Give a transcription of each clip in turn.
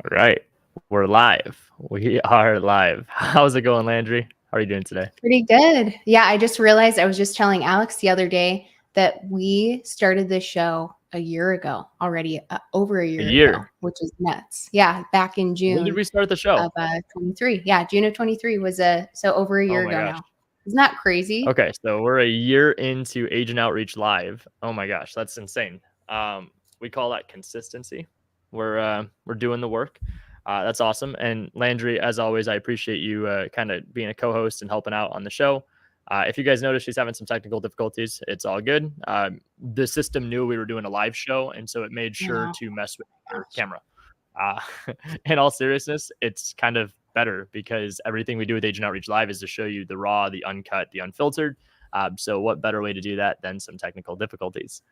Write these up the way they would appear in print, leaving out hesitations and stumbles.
All right, we're live. We are live. How's it going, Landry? How are you doing today? Pretty good. Yeah, I just realized I was just telling Alex the other day that we started this show a year ago already, over a A year ago, year. which is nuts. Yeah, back in When did June we start the show? of 23. Yeah, June of 23 was so over a Oh year my ago gosh. now. Isn't that crazy? Okay, so we're a year into Agent Outreach Live. Oh my gosh, that's insane. We call that consistency. We're doing the work. That's awesome. And Landry, as always, I appreciate you kind of being a co-host and helping out on the show. If you guys notice, she's having some technical difficulties. It's all good. The system knew we were doing a live show, and so it made sure Oh, to mess with her gosh. camera. Uh, in all seriousness, it's kind of better because everything we do with Agent Outreach Live is to show you the raw, the uncut, the unfiltered. So, what better way to do that than some technical difficulties?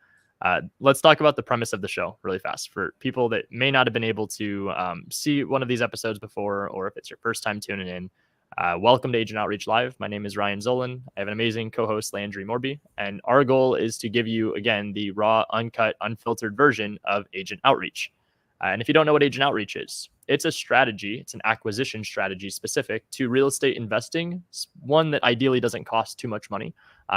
Let's talk about the premise of the show really fast for people that may not have been able to see one of these episodes before, or if it's your first time tuning in. Welcome to Agent Outreach Live. My name is Ryan Zolin. I have an amazing co-host, Landry Morby, and our goal is to give you, again, the raw, uncut, unfiltered version of Agent Outreach. And if you don't know what Agent Outreach is, it's a strategy. It's an acquisition strategy specific to real estate investing. It's one that ideally doesn't cost too much money.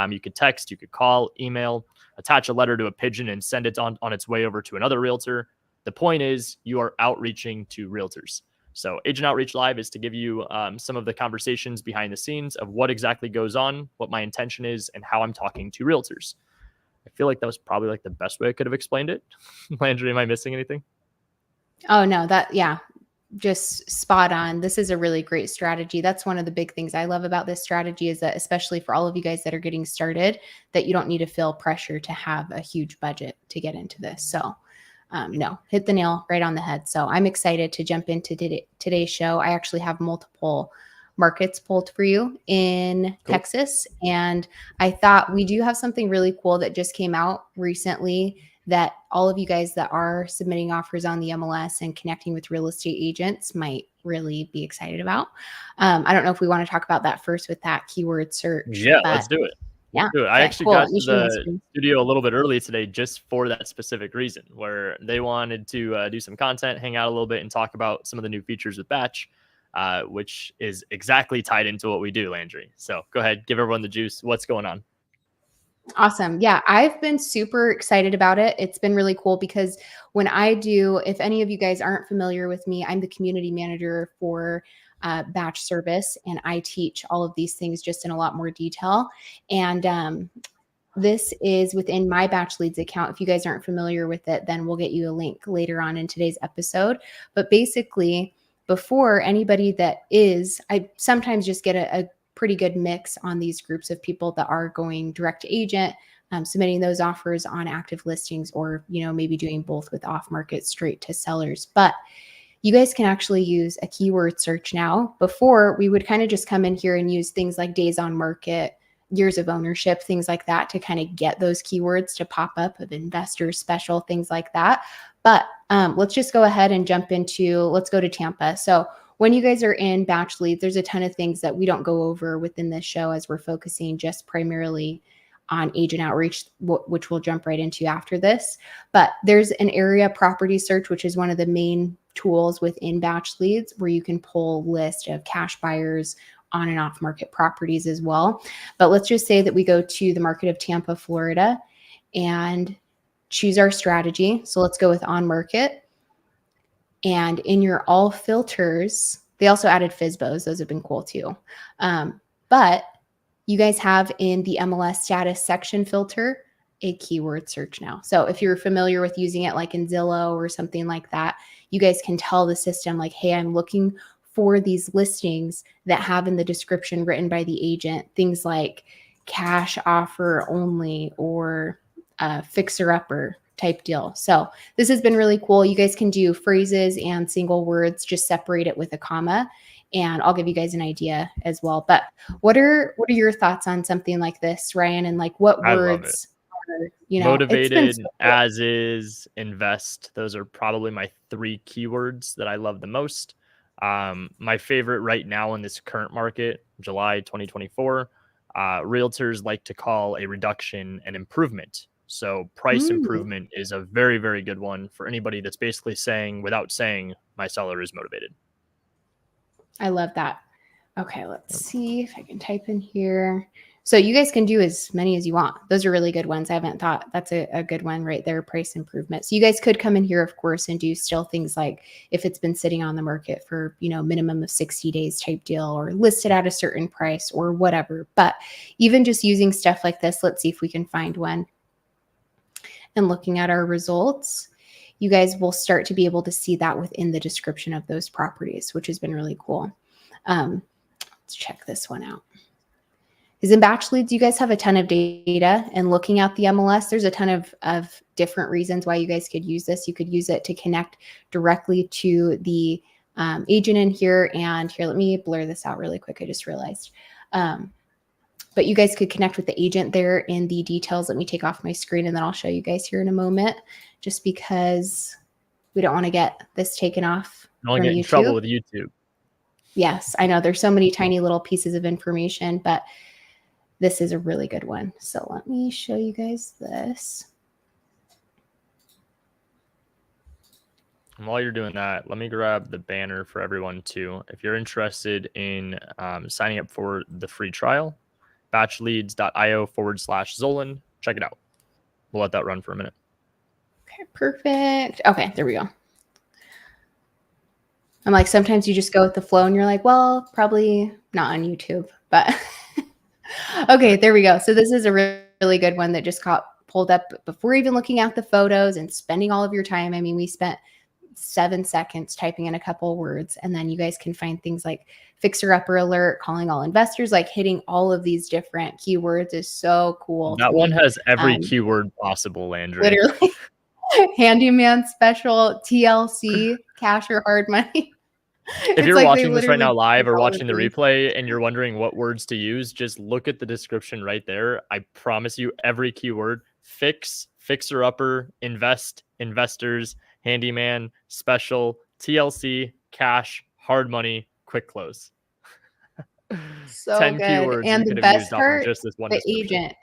You could text, you could call, email, attach a letter to a pigeon and send it on its way over to another realtor. The point is you are outreaching to realtors. So Agent Outreach Live is to give you some of the conversations behind the scenes of what exactly goes on, what my intention is, and how I'm talking to realtors. I feel like that was probably like the best way I could have explained it. Landry, am I missing anything? Oh no, yeah, just spot on. This is a really great strategy. That's one of the big things I love about this strategy is that, especially for all of you guys that are getting started, that you don't need to feel pressure to have a huge budget to get into this. So no, hit the nail right on the head. So I'm excited to jump into today's show. I actually have multiple markets pulled for you in Cool. Texas. And I thought we do have something really cool that just came out recently that all of you guys that are submitting offers on the MLS and connecting with real estate agents might really be excited about. I don't know if we want to talk about that first with that keyword search, Yeah, but let's do it. yeah. Let's do it. I Okay, actually cool. got Let me to share my the screen. studio a little bit early today just for that specific reason, where they wanted to do some content, hang out a little bit, and talk about some of the new features with Batch, which is exactly tied into what we do, Landry. So go ahead, give everyone the juice. What's going on? Awesome. Yeah, I've been super excited about it. It's been really cool because when I do, if any of you guys aren't familiar with me, I'm the community manager for Batch Service, and I teach all of these things just in a lot more detail. And this is within my Batch Leads account. If you guys aren't familiar with it, then we'll get you a link later on in today's episode. But basically, before anybody that is, I sometimes just get a pretty good mix on these groups of people that are going direct to agent, submitting those offers on active listings, or maybe doing both with off market straight to sellers. But you guys can actually use a keyword search now. Before, we would kind of just come in here and use things like days on market, years of ownership, things like that to kind of get those keywords to pop up of investors special, things like that. But let's just go ahead and jump into, let's go to Tampa. So when you guys are in Batch Leads, there's a ton of things that we don't go over within this show as we're focusing just primarily on agent outreach, which we'll jump right into after this. But there's an area property search, which is one of the main tools within Batch Leads where you can pull list of cash buyers, on and off market properties as well. But let's just say that we go to the market of Tampa, Florida, and choose our strategy. So let's go with on market. And in your all filters, they also added FSBOs. Those have been cool too. But you guys have in the MLS status section filter a keyword search now. So if you're familiar with using it like in Zillow or something like that, you guys can tell the system like, hey, I'm looking for these listings that have in the description written by the agent things like cash offer only or fixer upper type deal. So this has been really cool. You guys can do phrases and single words, just separate it with a comma, and I'll give you guys an idea as well. But what are your thoughts on something like this, Ryan? And like what I love it. words are, it's been Motivated, so cool. as is, invest. Those are probably my three keywords that I love the most. My favorite right now in this current market, July 2024, realtors like to call a reduction an improvement. So price Mm, improvement is a very, very good one for anybody that's basically saying, without saying, my seller is motivated. I love that. Okay, let's Yep. see if I can type in here. So you guys can do as many as you want. Those are really good ones. I haven't thought that's a good one right there, price improvement. So you guys could come in here, of course, and do still things like if it's been sitting on the market for, minimum of 60 days type deal or listed at a certain price or whatever. But even just using stuff like this, let's see if we can find one. And looking at our results, you guys will start to be able to see that within the description of those properties, which has been really cool. Let's check this one out. Because in batch leads, you guys have a ton of data, and looking at the MLS, there's a ton of different reasons why you guys could use this. You could use it to connect directly to the agent in here. And here, let me blur this out really quick. I just realized. But you guys could connect with the agent there in the details. Let me take off my screen and then I'll show you guys here in a moment, just because we don't want to get this taken off Don't from get in trouble YouTube. with YouTube. Yes, I know there's so many tiny little pieces of information, but this is a really good one. So let me show you guys this. And while you're doing that, let me grab the banner for everyone too. If you're interested in signing up for the free trial, batchleads.io/Zolin, check it out. We'll let that run for a minute. Okay, perfect. Okay, there we go. I'm like, sometimes you just go with the flow and you're like, well, probably not on YouTube, but okay, there we go. So this is a really good one that just got pulled up before even looking at the photos and spending all of your time. I mean, we spent 7 seconds typing in a couple words, and then you guys can find things like fixer upper alert, calling all investors, like hitting all of these different keywords is so cool to That one me. has every keyword possible, Landry. Literally. Handyman special, TLC, cash or hard money. If you're Like they watching this right now literally live pick or all of watching the these. replay and you're wondering what words to use, just look at the description right there. I promise you every keyword: fix, fixer upper, invest, investors, handyman, special, TLC, cash, hard money, quick close. So 10 good. keywords that And you the could have best used off of part, just this one the description. agent.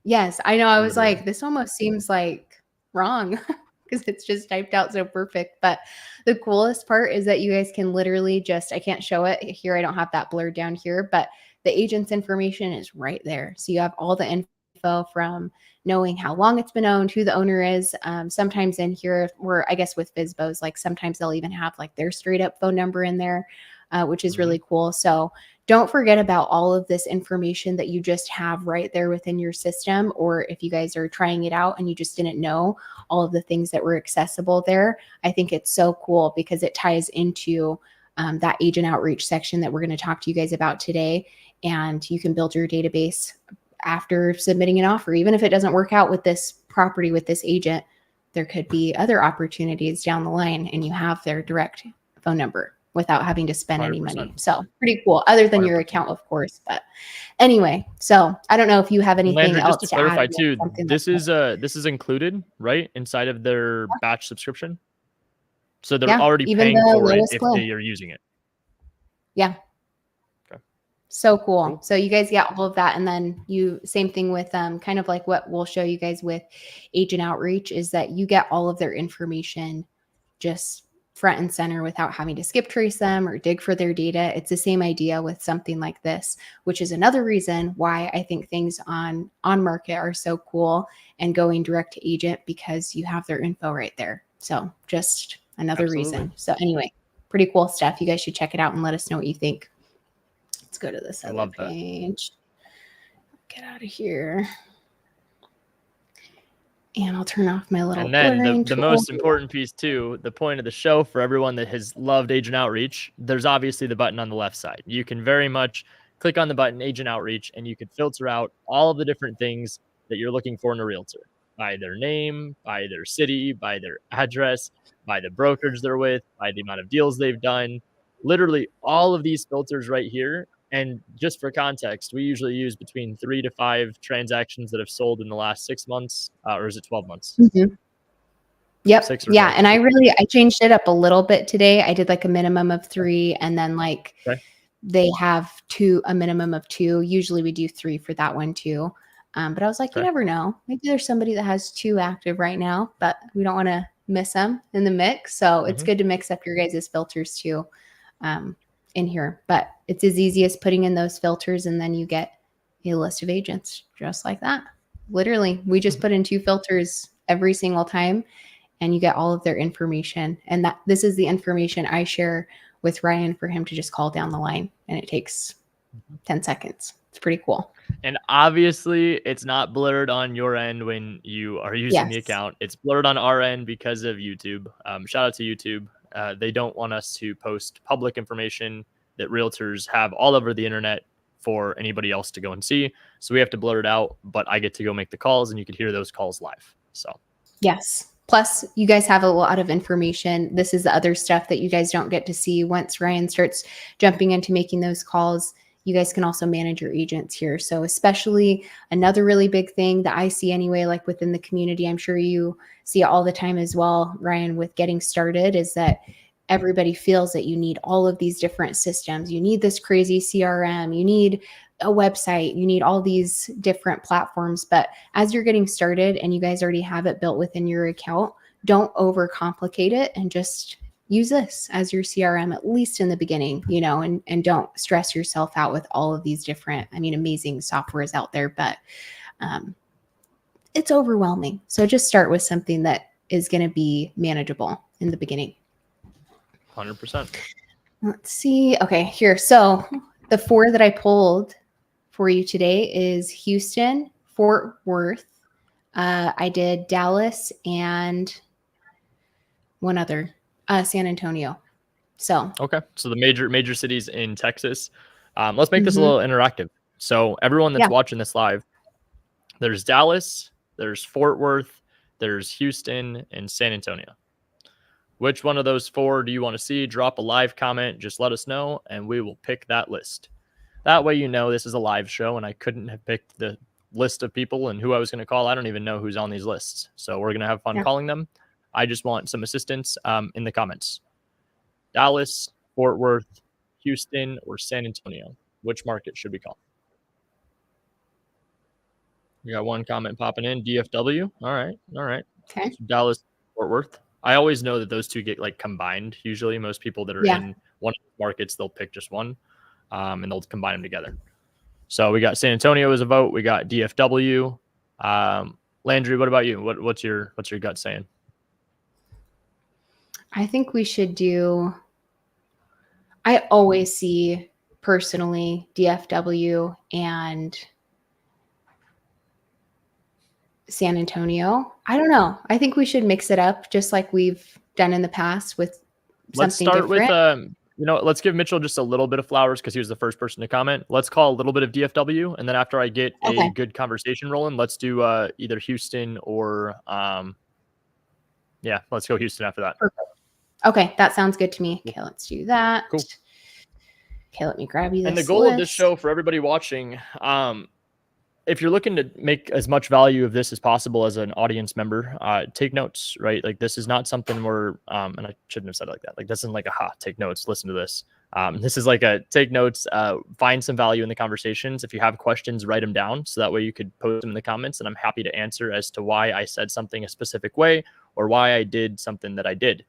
Yes, I know. I was Literally. like, this almost seems like wrong because it's just typed out so perfect. But the coolest part is that you guys can literally just, I can't show it here. I don't have that blurred down here, but the agent's information is right there. So you have all the info from knowing how long it's been owned, who the owner is. Sometimes in here, or I guess with FSBOs, like sometimes they'll even have like their straight up phone number in there, which is really cool. So don't forget about all of this information that you just have right there within your system. Or if you guys are trying it out and you just didn't know all of the things that were accessible there, I think it's so cool because it ties into that agent outreach section that we're going to talk to you guys about today. And you can build your database after submitting an offer. Even if it doesn't work out with this property, with this agent, there could be other opportunities down the line and you have their direct phone number without having to spend any 100%. money. So pretty cool, other than your 100%. account, of course. But anyway, so I don't know if you have anything Landry, just to else to add. clarify too, Something like this is included, right, inside of their batch subscription? So they're yeah, already even paying the for it lowest if plan. they are using it. Yeah. Okay. So cool. Cool. So you guys get all of that. And then same thing with kind of like what we'll show you guys with agent outreach is that you get all of their information just front and center without having to skip trace them or dig for their data. It's the same idea with something like this, which is another reason why I think things on market are so cool and going direct to agent because you have their info right there. So just another Absolutely. reason. So anyway, pretty cool stuff. You guys should check it out and let us know what you think. Let's go to this other page. Get out of here. And I'll turn off my little And then blurring the tool. most important piece too, the point of the show for everyone that has loved agent outreach, there's obviously the button on the left side. You can very much click on the button agent outreach and you can filter out all of the different things that you're looking for in a realtor by their name, by their city, by their address, by the brokerage they're with, by the amount of deals they've done. Literally all of these filters right here. And just for context, we usually use between 3 to 5 transactions that have sold in the last 6 months, or is it 12 months? Mm-hmm. Yep. 6 or Yeah. 12. And I changed it up a little bit today. I did like a minimum of 3 and then like Okay. they have a minimum of 2. Usually we do 3 for that one too. But I was like, you Okay. never know. Maybe there's somebody that has 2 active right now, but we don't want to miss them in the mix. So it's Hmm. good to mix up your guys' filters too um, in here. But it's as easy as putting in those filters and then you get a list of agents just like that. Literally, we just put in 2 filters every single time and you get all of their information. And that this is the information I share with Ryan for him to just call down the line. And it takes 10 seconds. It's pretty cool. And obviously, it's not blurred on your end when you are using the Yes. account. It's blurred on our end because of YouTube. Shout out to YouTube. They don't want us to post public information that realtors have all over the internet for anybody else to go and see. So we have to blur it out, but I get to go make the calls and you could hear those calls live. So, Yes. Plus, you guys have a lot of information. This is the other stuff that you guys don't get to see. Once Ryan starts jumping into making those calls, you guys can also manage your agents here. So, especially another really big thing that I see anyway, like within the community, I'm sure you see it all the time as well, Ryan, with getting started, is that everybody feels that you need all of these different systems. You need this crazy CRM, you need a website, you need all these different platforms. But as you're getting started and you guys already have it built within your account, don't overcomplicate it and just use this as your CRM, at least in the beginning, and don't stress yourself out with all of these different, amazing softwares out there, but it's overwhelming. So just start with something that is going to be manageable in the beginning. 100%. Let's see. Okay, here. So the 4 that I pulled for you today is Houston, Fort Worth. I did Dallas and one other, San Antonio. So Okay. So the major cities in Texas. Let's make this a mhm. little interactive. So everyone that's Yeah. watching this live, there's Dallas, there's Fort Worth, there's Houston, and San Antonio. Which one of those 4 do you want to see? Drop a live comment. Just let us know, and we will pick that list. That way, this is a live show, and I couldn't have picked the list of people and who I was going to call. I don't even know who's on these lists. So we're going to have fun Yeah. calling them. I just want some assistance in the comments. Dallas, Fort Worth, Houston, or San Antonio. Which market should we call? We got one comment popping in. DFW. All right. Okay. So Dallas, Fort Worth. I always know that those 2 get like combined. Usually, most people that are Yeah. in one of the markets, they'll pick just one, and they'll combine them together. So we got San Antonio as a vote. We got DFW. Landry, what about you? What's your gut saying? I think we should do, I always see personally DFW and San Antonio. I don't know. I think we should mix it up just like we've done in the past with Let's something start with different. let's give Mitchell just a little bit of flowers because he was the first person to comment. Let's call a little bit of DFW, and then after I get a Okay. good conversation rolling, let's do either Houston or let's go Houston after that. Perfect. Okay, that sounds good to me. Okay, let's do that. Cool. Okay, let me grab you this And the goal of this list. show for everybody watching, if you're looking to make as much value of this as possible as an audience member, take notes, right? Like this is not something where, and I shouldn't have said it like that. Like this isn't like take notes, listen to this. This is like a take notes, find some value in the conversations. If you have questions, write them down. So that way you could post them in the comments and I'm happy to answer as to why I said something a specific way or why I did something that I did.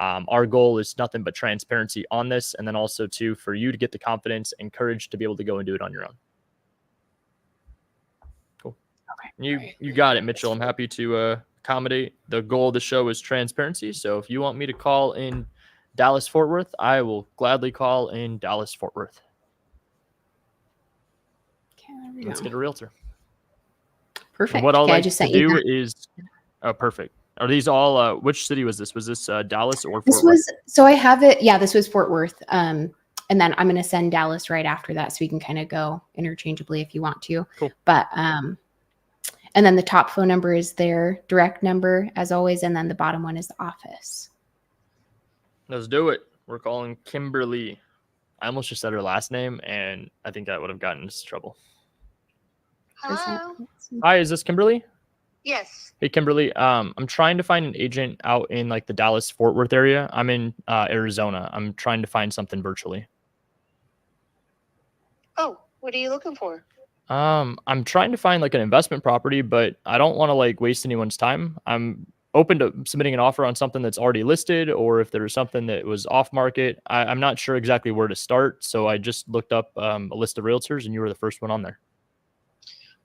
Our goal is nothing but transparency on this. And then also too, for you to get the confidence and courage to be able to go and do it on your own. You got it, Mitchell. I'm happy to accommodate. The goal of the show is transparency. So if you want me to call in Dallas Fort Worth, I will gladly call in Dallas Fort Worth. Okay, let's get a realtor. Perfect. And what I'll I like just to sent you do that. is perfect. Are these all which city was this? Was this Dallas or This Fort Worth? was, so I have it. Yeah, this was Fort Worth. And then I'm going to send Dallas right after that. So we can kind of go interchangeably if you want to. Cool. But, and then the top phone number is their direct number as always. And then the bottom one is the office. Let's do it. We're calling Kimberly. I almost just said her last name and I think that would have gotten us trouble. Hello. Hi, is this Kimberly? Yes. Hey, Kimberly. I'm trying to find an agent out in like the Dallas Fort Worth area. I'm in Arizona. I'm trying to find something virtually. Oh, what are you looking for? I'm trying to find like an investment property, but I don't want to like waste anyone's time. I'm open to submitting an offer on something that's already listed, or if there's something that was off market. I'm not sure exactly where to start, so I just looked up a list of realtors, and you were the first one on there.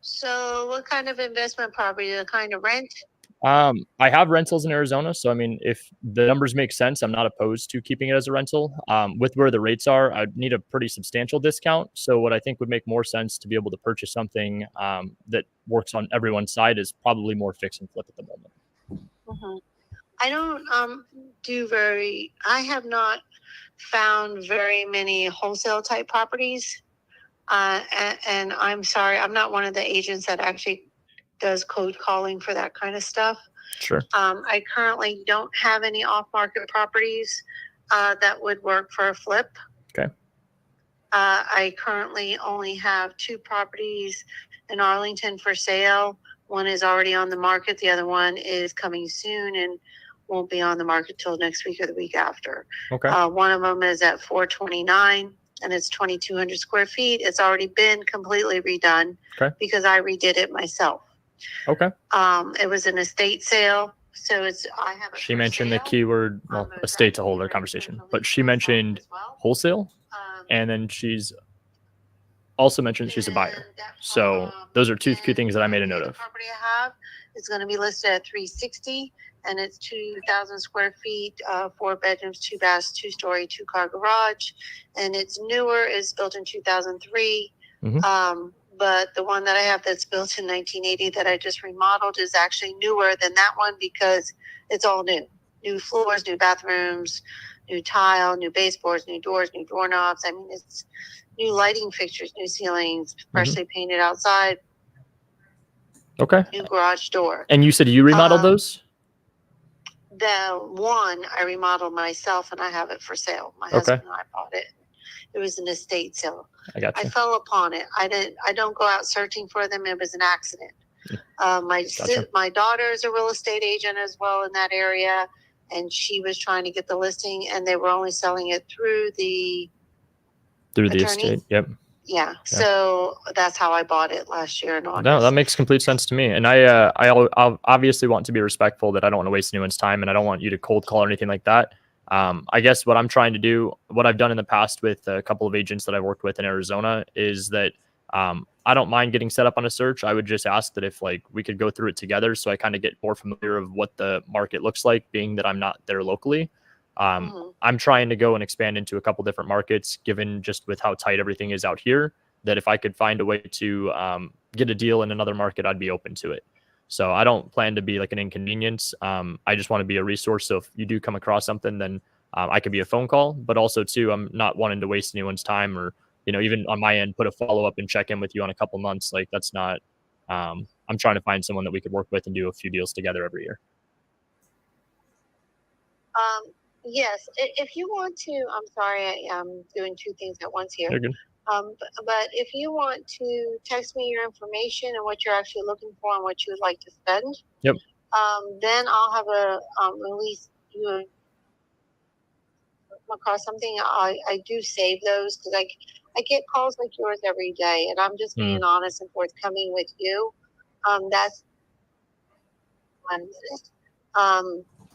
So what kind of investment property? The kind of rent? I have rentals in Arizona, so I mean, if the numbers make sense, I'm not opposed to keeping it as a rental. With where the rates are, I'd need a pretty substantial discount. So what I think would make more sense to be able to purchase something that works on everyone's side is probably more fix and flip at the moment. hmm I don't I have not found very many wholesale type properties. And I'm sorry, I'm not one of the agents that actually does cold calling for that kind of stuff. Sure. I currently don't have any off market properties that would work for a flip. Okay. I currently only have 2 properties in Arlington for sale. One is already on the market. The other one is coming soon and won't be on the market till next week or the week after. Okay. One of them is at 429 and it's 2,200 square feet. It's already been completely redone because I redid it myself. Okay. It was an estate sale. So I have She mentioned the keyword, well, estate's a whole other conversation, but she mentioned wholesale, and then she's also mentioned she's a buyer. So those are two things that I made a note of. The property I have is going to be listed at 360, and it's 2,000 square feet, 4 bedrooms, 2 baths, 2-story, 2-car garage, and it's newer. It's built in 2003. But the one that I have that's built in 1980 that I just remodeled is actually newer than that one because it's all new. New floors, new bathrooms, new tile, new baseboards, new doors, new doorknobs. I mean, it's new lighting fixtures, new ceilings, freshly painted outside. Okay. New garage door. And you said you remodeled those? The one I remodeled myself and I have it for sale. My husband and I bought it. It was an estate sale. I fell upon it. I don't go out searching for them. It was an accident. My daughter is a real estate agent as well in that area, and she was trying to get the listing, and they were only selling it through the estate. Yep. Yeah. So that's how I bought it last year in August. No, that makes complete sense to me. And I obviously want to be respectful that I don't want to waste anyone's time, and I don't want you to cold call or anything like that. I guess what I'm trying to do, what I've done in the past with a couple of agents that I've worked with in Arizona, is that I don't mind getting set up on a search. I would just ask that if like we could go through it together, so I kind of get more familiar of what the market looks like, being that I'm not there locally. I'm trying to go and expand into a couple different markets, given just with how tight everything is out here, that if I could find a way to get a deal in another market, I'd be open to it. So I don't plan to be like an inconvenience. I just want to be a resource. So if you do come across something, then I could be a phone call, but also too, I'm not wanting to waste anyone's time or, even on my end, put a follow-up and check in with you on a couple months. Like that's not, I'm trying to find someone that we could work with and do a few deals together every year. Yes, if you want to, I'm sorry, I'm doing 2 things at once here. You're good. But if you want to text me your information and what you're actually looking for and what you would like to spend, yep. Then I'll have a release you across something. I do save those because I get calls like yours every day, and I'm just being honest and forthcoming with you. That's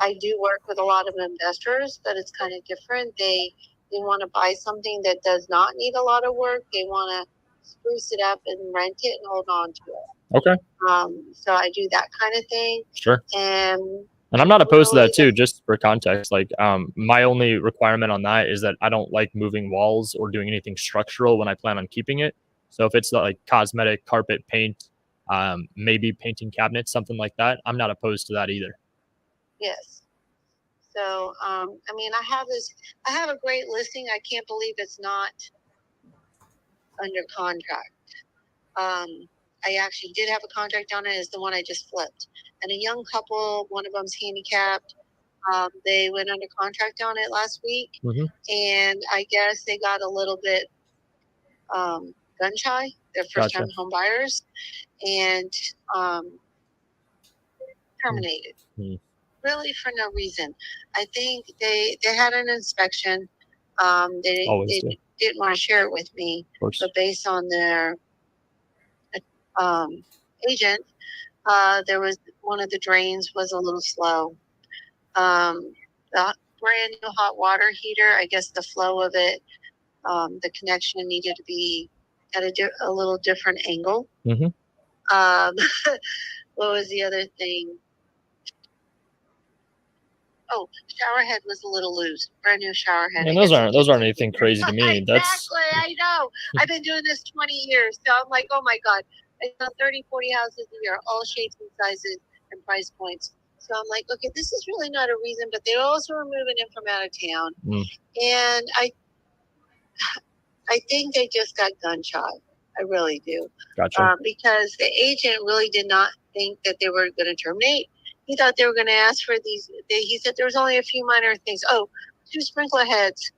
I do work with a lot of investors, but it's kind of different. They want to buy something that does not need a lot of work. They want to spruce it up and rent it and hold on to it. Okay. So I do that kind of thing. Sure. And I'm not opposed to that too, just for context. Like my only requirement on that is that I don't like moving walls or doing anything structural when I plan on keeping it. So if it's like cosmetic, carpet, paint, maybe painting cabinets, something like that, I'm not opposed to that either. Yes. So, I mean, I have a great listing. I can't believe it's not under contract. I actually did have a contract on it. It's the one I just flipped. And a young couple, one of them's handicapped. They went under contract on it last week. And I guess they got a little bit gun shy. They're first time home buyers and terminated. Really for no reason. I think they had an inspection. They didn't want to share it with me, but based on their agent, there was one of the drains was a little slow. The brand new hot water heater, I guess the flow of it, the connection needed to be at a little different angle. What was the other thing? Oh, shower head was a little loose. Brand new shower head. And those aren't anything crazy to me. Exactly, I know. I've been doing this 20 years, so I'm like, oh my God. I sell 30, 40 houses a year, all shapes and sizes and price points. So I'm like, okay, this is really not a reason, but they also were moving in from out of town. And I think they just got gun shy. I really do. Gotcha. Because the agent really did not think that they were going to terminate. He thought they were going to ask for these. He said there was only a few minor things. Oh, 2 sprinkler heads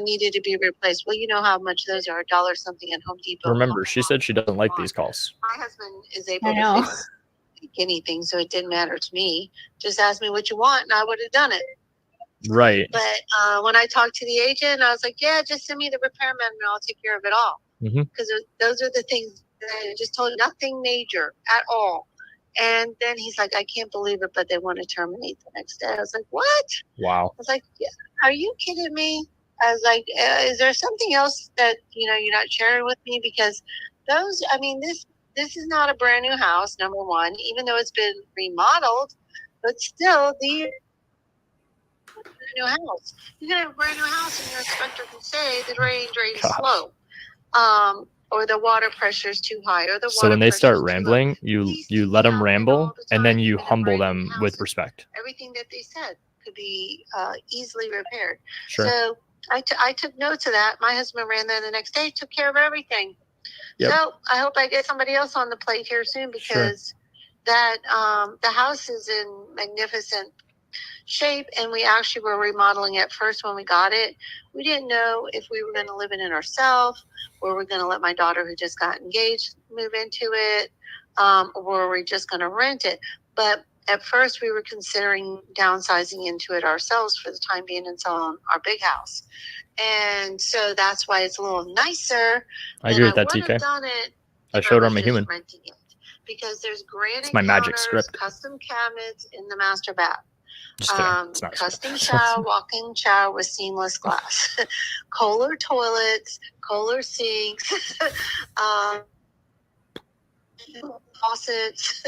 needed to be replaced. Well, you know how much those are, $1 something at Home Depot. Remember, she said she doesn't like these calls. My husband is able to fix anything, so it didn't matter to me. Just ask me what you want, and I would have done it. Right. But when I talked to the agent, I was like, yeah, just send me the repairman and I'll take care of it all. Because those are the things that I just told you, nothing major at all. And then he's like, I can't believe it, but they want to terminate the next day. I was like, what? Wow. I was like, yeah, are you kidding me? I was like, is there something else that, you're not sharing with me? Because this is not a brand new house, number one, even though it's been remodeled, but still new house. You can have a brand new house and your inspector can say the drain is slow. Or the water pressure is too high, or the water. So when they start rambling, you let them ramble, and then you humble them with respect. Everything that they said could be easily repaired. Sure. So I took notes of that. My husband ran there the next day, took care of everything. Yep. So I hope I get somebody else on the plate here soon, because that the house is in magnificent shape, and we actually were remodeling it first when we got it. We didn't know if we were going to live in it ourselves, or we're going to let my daughter who just got engaged move into it, or we're just going to rent it. But at first we were considering downsizing into it ourselves for the time being and selling our big house. And so that's why it's a little nicer. I agree with that, TK. Done it I showed her I'm a human. Renting it, because there's granite it's my magic script. custom cabinets in the master bath. Just kidding. It's not Custom shower, walk-in shower with seamless glass, Kohler toilets, Kohler sinks, faucets,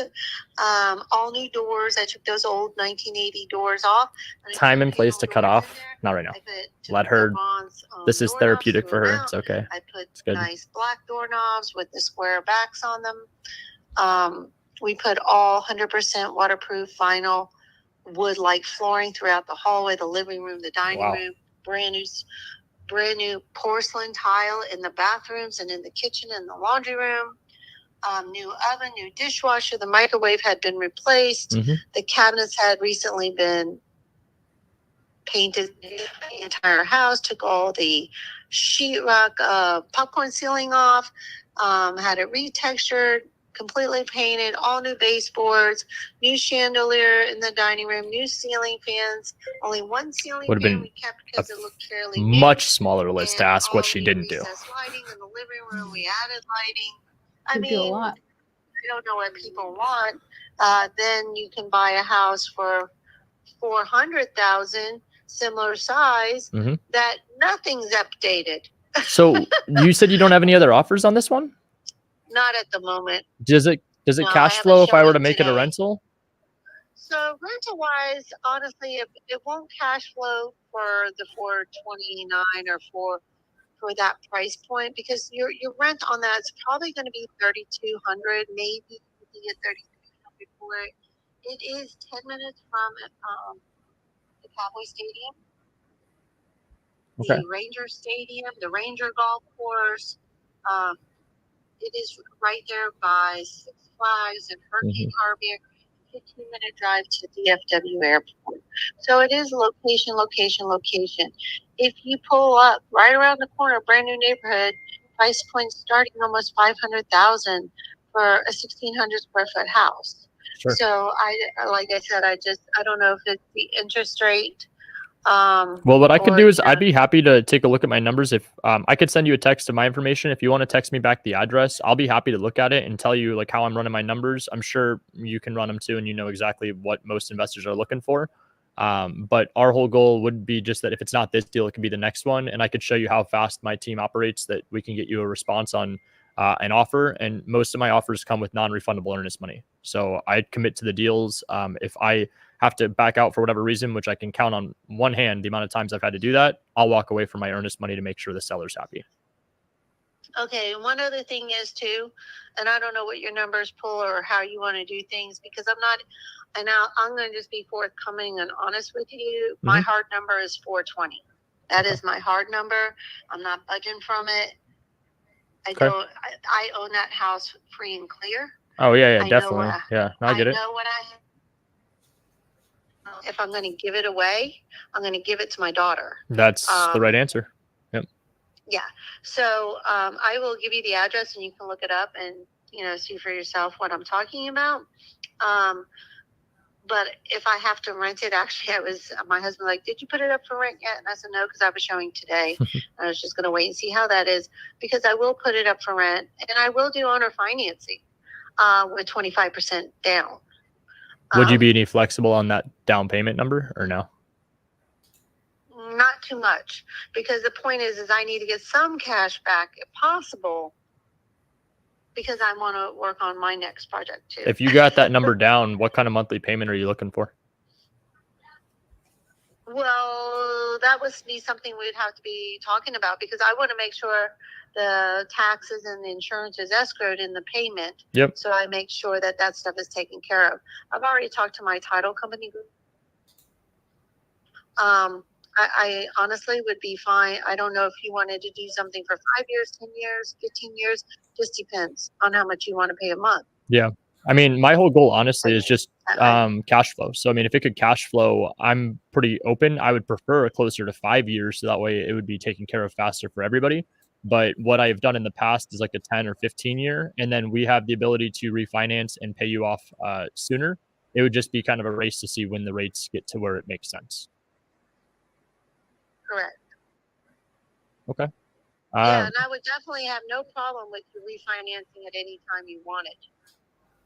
all new doors. I took those old 1980 doors off. Time and place to cut off. Not right now. Let her. This is therapeutic for her. It's okay. I put nice black doorknobs with the square backs on them. We put all 100% waterproof vinyl wood-like flooring throughout the hallway, the living room, the dining room. Brand new porcelain tile in the bathrooms and in the kitchen and the laundry room. New oven, new dishwasher. The microwave had been replaced. The cabinets had recently been painted. The entire house, took all the sheetrock popcorn ceiling off, had it retextured, completely painted, all new baseboards, new chandelier in the dining room, new ceiling fans. Only one ceiling would have fan been we kept because it looked fairly much smaller list to ask what she didn't do. Lighting in the living room, we added lighting. I do a lot. I don't know what people want. Then you can buy a house for $400,000, similar size, that nothing's updated. So you said you don't have any other offers on this one? Not at the moment. Does it cash flow if I were to make it a rental? So rental wise, honestly, it won't cash flow for the 429 or for that price point, because your rent on that is probably going to be $3,200, maybe you can get $3,300 for it. It is 10 minutes from the Cowboy Stadium, the Ranger Stadium, the Ranger Golf Course. It is right there by Six Flags and Hurricane Harbor. 15-minute drive to DFW Airport. So it is location. If you pull up right around the corner, brand new neighborhood, price point starting almost $500,000 for a 1,600 square foot house. Sure. So I don't know if it's the interest rate Well, what I could or, do is you know, I'd be happy to take a look at my numbers. If I could send you a text of my information. If you want to text me back the address, I'll be happy to look at it and tell you like how I'm running my numbers. I'm sure you can run them too, and you know exactly what most investors are looking for. But our whole goal would be just that if it's not this deal, it could be the next one, and I could show you how fast my team operates. That we can get you a response on an offer, and most of my offers come with non-refundable earnest money. So I commit to the deals. If I have to back out for whatever reason, which I can count on one hand the amount of times I've had to do that, I'll walk away from my earnest money to make sure the seller's happy. okay. And one other thing is too, and I don't know what your numbers pull or how you want to do things, because I'm going to just be forthcoming and honest with you. My hard number is 420. That is my hard number. I'm not budging from it. I own that house free and clear. Oh yeah, definitely. No, I get it. I know what if I'm going to give it away, I'm going to give it to my daughter. That's the right answer. Yep. Yeah. So I will give you the address and you can look it up and, see for yourself what I'm talking about. But if I have to rent it, actually, my husband like, did you put it up for rent yet? And I said, no, because I was showing today. I was just going to wait and see how that is, because I will put it up for rent and I will do owner financing with 25% down. Would you be any flexible on that down payment number or no? Not too much, because the point is I need to get some cash back if possible, because I want to work on my next project too. If you got that number down, what kind of monthly payment are you looking for? Well, that would be something we'd have to be talking about, because I want to make sure the taxes and the insurance is escrowed in the payment. Yep. So I make sure that stuff is taken care of. I've already talked to my title company group. I honestly would be fine. I don't know if you wanted to do something for 5 years, 10 years, 15 years. Just depends on how much you want to pay a month. Yeah. I mean, my whole goal, honestly, is just cash flow. So, I mean, if it could cash flow, I'm pretty open. I would prefer closer to 5 years. So that way it would be taken care of faster for everybody. But what I've done in the past is like a 10 or 15 year. And then we have the ability to refinance and pay you off sooner. It would just be kind of a race to see when the rates get to where it makes sense. Correct. Okay. Yeah, and I would definitely have no problem with you refinancing at any time you wanted.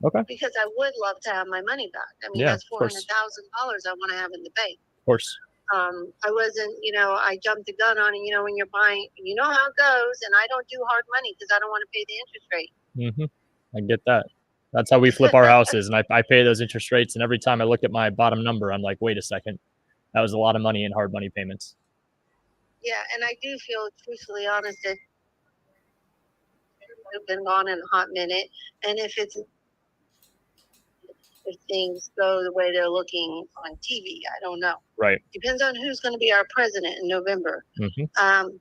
Okay. Because I would love to have my money back. I mean, that's $400,000 I want to have in the bank. Of course. I wasn't, I jumped the gun on it. When you're buying, you know how it goes, and I don't do hard money because I don't want to pay the interest rate. I get that. That's how we flip our houses, and I pay those interest rates. And every time I look at my bottom number, I'm like, wait a second, that was a lot of money in hard money payments. Yeah, and I do feel, truthfully honest, that I've been gone in a hot minute, and if things go the way they're looking on TV, I don't know. Right. Depends on who's going to be our president in November. But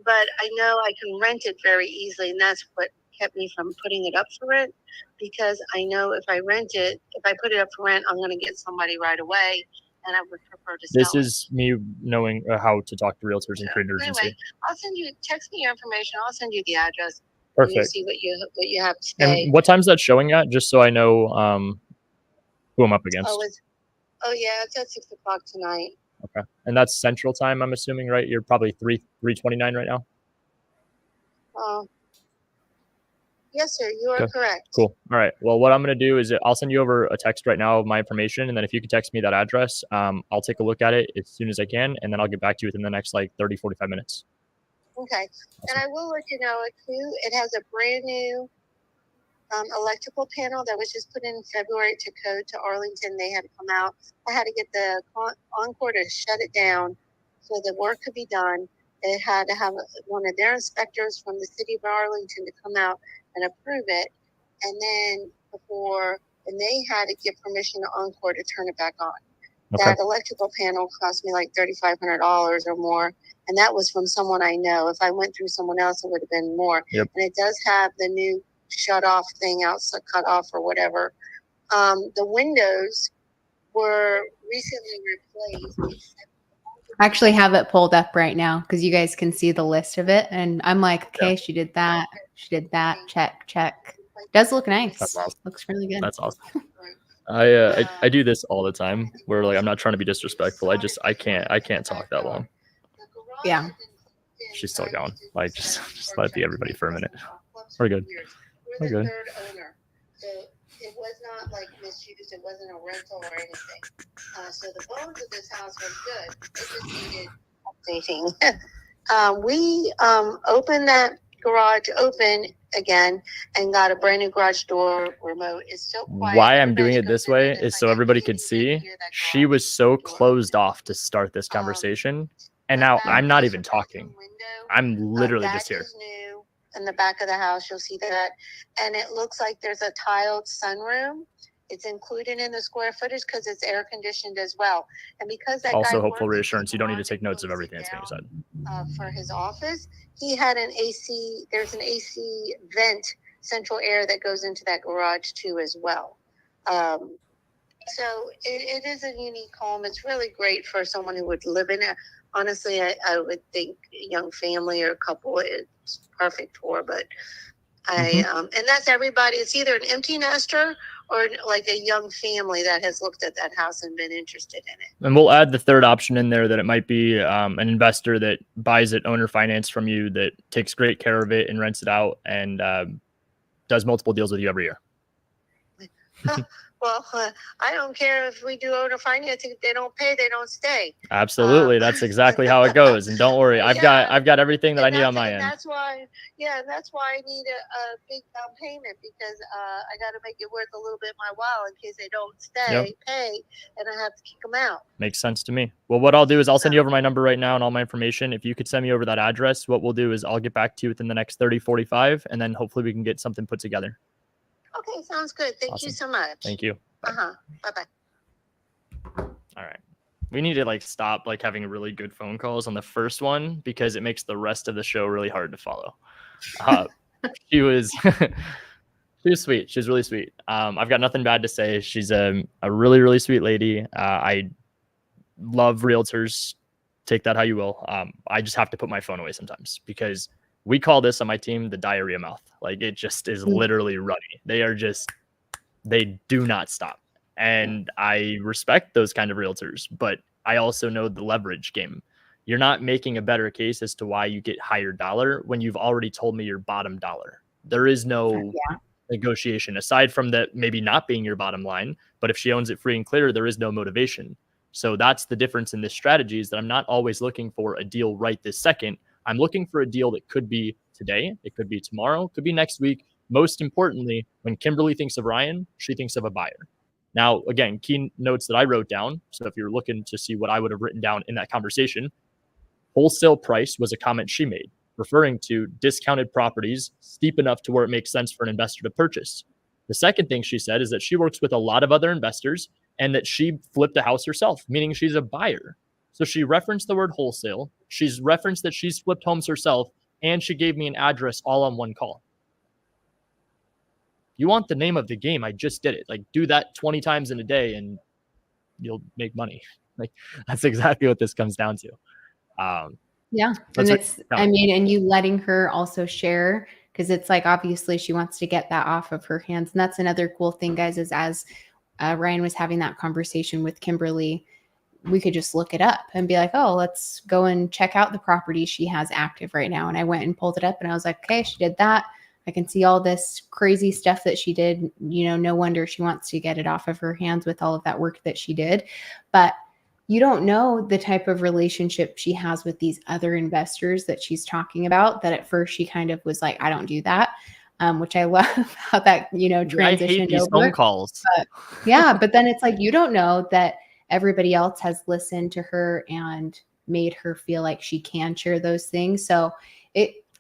I know I can rent it very easily, and that's what kept me from putting it up for rent, because I know if I rent it, if I put it up for rent, I'm going to get somebody right away. And I would prefer to sell. This is me knowing how to talk to realtors and create an urgency. Anyway, text me your information. I'll send you the address. Perfect. And see what you have to say. And what time's that showing at? Just so I know who I'm up against. Yeah, it's at 6 o'clock tonight. Okay, and that's Central Time, I'm assuming, right? You're probably 3:29 right now. Yes, sir. You are correct. Cool. All right. Well, what I'm going to do is I'll send you over a text right now of my information. And then if you could text me that address, I'll take a look at it as soon as I can. And then I'll get back to you within the next 30, 45 minutes. Okay. Awesome. And I will let you know it too. It has a brand new electrical panel that was just put in February to code to Arlington. They had to come out. I had to get the Encore to shut it down so the work could be done. It had to have one of their inspectors from the city of Arlington to come out and approve it, and they had to get permission to Encore to turn it back on. Okay. That electrical panel cost me like $3,500 or more, and that was from someone I know. If I went through someone else, it would have been more. Yep. And it does have the new shut off thing out, so cut off or whatever. The windows were recently replaced. I actually have it pulled up right now because you guys can see the list of it. And I'm like, okay, she did that. She did that. Check. Does look nice. That's awesome. Looks really good. That's awesome. I do this all the time where like I'm not trying to be disrespectful. I can't talk that long. Yeah. She's still going. Like just let it be everybody for a minute. We're good. We're the third owner, so it was not like misused. It wasn't a rental or anything. So the bones of this house was good. It just needed updating. We opened that garage open again and got a brand new garage door remote. It's still quiet. Why I'm doing it this way is so everybody could see she was so closed off to start this conversation. And now I'm not even talking. I'm literally just here. New in the back of the house, you'll see that. And it looks like there's a tiled sunroom. It's included in the square footage because it's air conditioned as well. And because that also guy hopeful reassurance, you don't need to take notes of everything that's being said. For his office, he had an AC. There's an AC vent, central air that goes into that garage too as well. So it is a unique home. It's really great for someone who would live in it. Honestly, I would think a young family or a couple it's perfect for, but and that's everybody. It's either an empty nester or like a young family that has looked at that house and been interested in it. And we'll add the third option in there that it might be an investor that buys it owner finance from you that takes great care of it and rents it out and does multiple deals with you every year. Well, I don't care if we do owner financing. If they don't pay, they don't stay. Absolutely. That's exactly how it goes. And don't worry, I've got everything that I need on my end. That's why I need a big down payment because I got to make it worth a little bit my while in case they don't pay, and I have to kick them out. Makes sense to me. Well, what I'll do is I'll send you over my number right now and all my information. If you could send me over that address, what we'll do is I'll get back to you within the next 30, 45, and then hopefully we can get something put together. Okay, sounds good. Thank you so much. Thank you. Bye-bye. All right. We need to like stop like having really good phone calls on the first one because it makes the rest of the show really hard to follow. She was sweet. She was really sweet. I've got nothing bad to say. She's a really, really sweet lady. I love realtors. Take that how you will. I just have to put my phone away sometimes because we call this on my team the diarrhea mouth. Like it just is literally runny. They do not stop. And I respect those kind of realtors, but I also know the leverage game. You're not making a better case as to why you get higher dollar when you've already told me your bottom dollar. There is no negotiation aside from that maybe not being your bottom line, but if she owns it free and clear, there is no motivation. So that's the difference in this strategy is that I'm not always looking for a deal right this second. I'm looking for a deal that could be today, it could be tomorrow, could be next week. Most importantly, when Kimberly thinks of Ryan, she thinks of a buyer. Now, again, key notes that I wrote down. So if you're looking to see what I would have written down in that conversation, wholesale price was a comment she made, referring to discounted properties steep enough to where it makes sense for an investor to purchase. The second thing she said is that she works with a lot of other investors and that she flipped a house herself, meaning she's a buyer. So she referenced the word wholesale. She's referenced that she's flipped homes herself, and she gave me an address all on one call. You want the name of the game? I just did it. Like do that 20 times in a day and you'll make money. Like that's exactly what this comes down to. Yeah. And it's, and you letting her also share, because it's like, obviously she wants to get that off of her hands. And that's another cool thing, guys, is as Ryan was having that conversation with Kimberly, we could just look it up and be like, oh, let's go and check out the property she has active right now. And I went and pulled it up and I was like, okay, she did that. I can see all this crazy stuff that she did. You know, no wonder she wants to get it off of her hands with all of that work that she did. But you don't know the type of relationship she has with these other investors that she's talking about, that at first she kind of was like, I don't do that. Which I love how that, you know, transitioned I hate these phone calls. But, yeah. But then it's like, you don't know that everybody else has listened to her and made her feel like she can share those things. So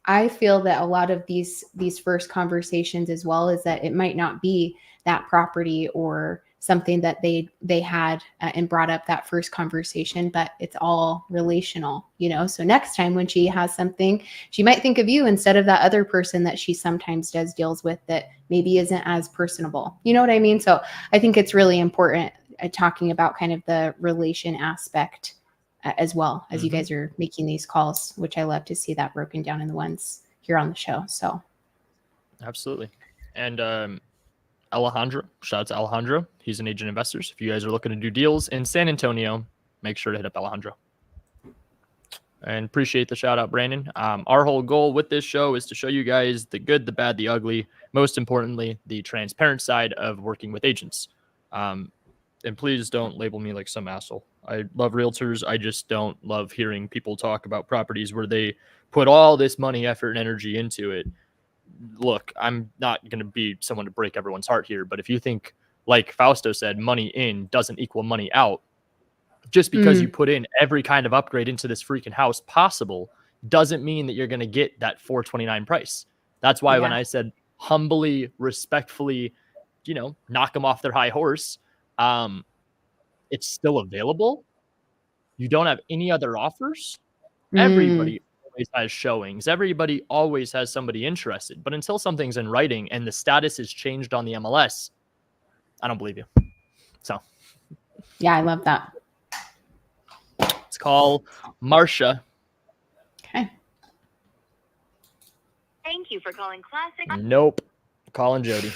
I feel that a lot of these first conversations as well is that it might not be that property or something that they had and brought up that first conversation, but it's all relational, you know? So next time when she has something, she might think of you instead of that other person that she sometimes does deals with that maybe isn't as personable. You know what I mean? So I think it's really important talking about kind of the relation aspect as well as you guys are making these calls, which I love to see that broken down in the ones here on the show. So. Absolutely. And Alejandro. Shout out to Alejandro. He's an agent investor. So if you guys are looking to do deals in San Antonio, make sure to hit up Alejandro. And appreciate the shout out, Brandon. Our whole goal with this show is to show you guys the good, the bad, the ugly, most importantly, the transparent side of working with agents. And please don't label me like some asshole. I love realtors. I just don't love hearing people talk about properties where they put all this money, effort, and energy into it. Look, I'm not going to be someone to break everyone's heart here, but if you think, like Fausto said, money in doesn't equal money out, just because you put in every kind of upgrade into this freaking house possible doesn't mean that you're going to get that $429 price. That's why when I said humbly, respectfully, knock them off their high horse, it's still available. You don't have any other offers. Everybody always has showings. Everybody always has somebody interested. But until something's in writing and the status is changed on the MLS, I don't believe you. So, yeah, I love that. Let's call Marcia. Okay. Thank you for calling Classic. Nope. Calling Jody.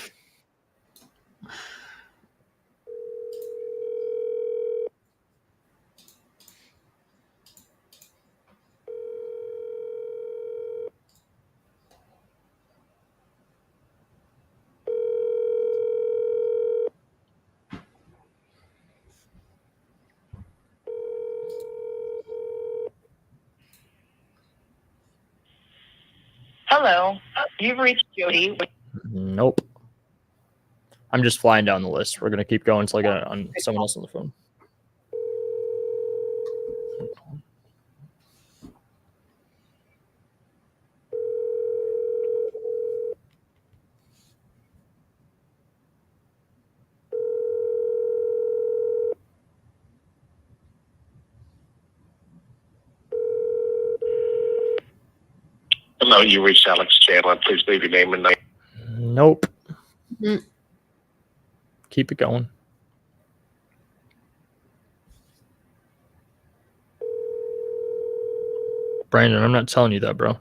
Hello, you've reached Jody. Nope. I'm just flying down the list. We're gonna keep going until I get on someone else on the phone. Hello, you reached Alex Chandler. Please leave your name and name. Nope. Keep it going. Brandon, I'm not telling you that, bro.